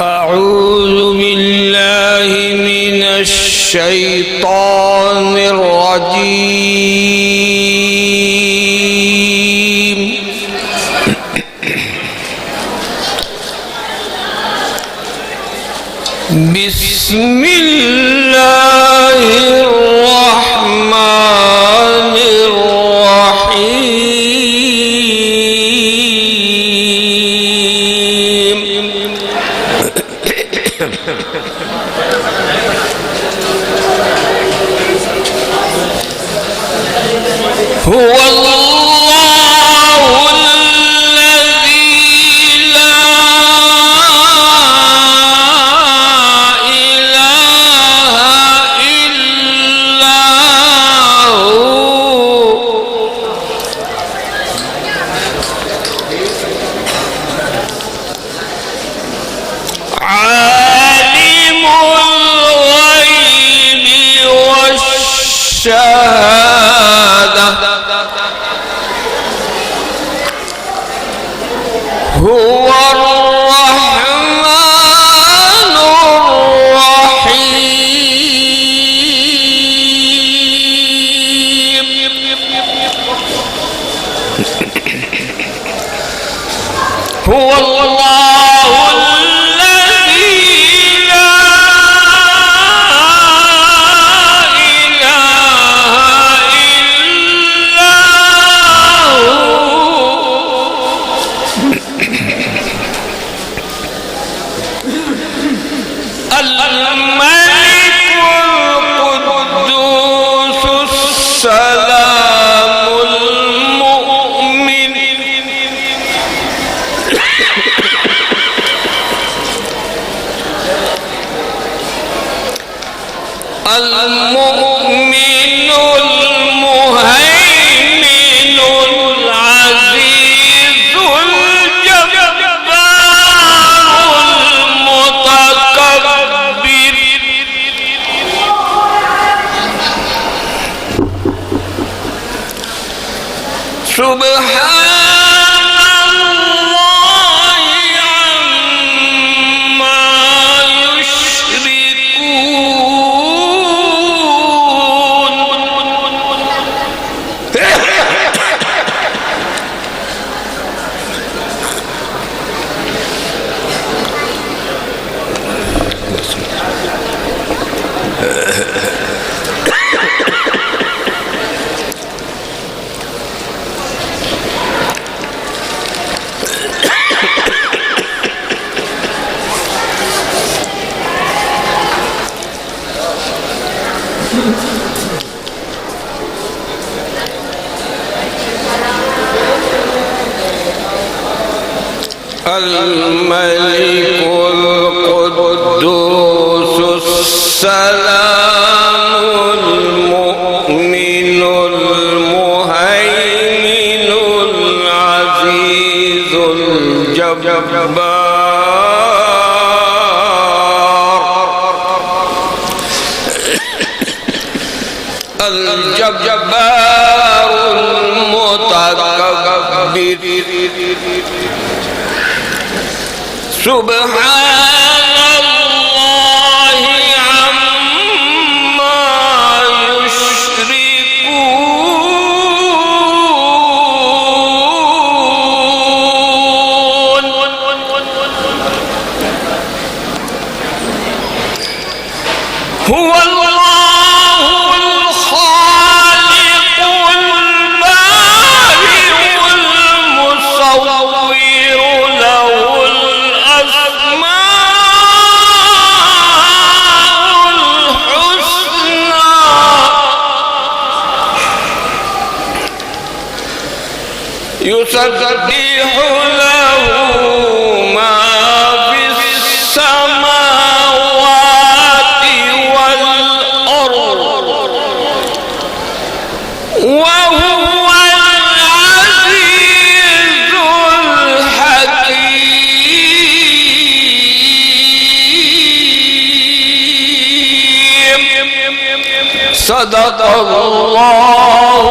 أعوذ بالله من الشيطان الرجيم. بسم الله الرحمن الرحيم. هو الله الذي لا إله إلا هو عالم الغيب والشهادة هو الرحمن الرحيم. هو الله الذي لا إله إلا الملك القدوس السلام المؤمن المؤمن المهيمن العزيز الجبار المتكبر سبحان الله عما يشركون. الملك القدوس السلام المؤمن المهيمن العزيز الجبار المتكبر سبحان الله عما يشركون. هو الله الخالق البارئ المصور له يسبح له ما في السماوات والأرض وهو العزيز الحكيم. صدق الله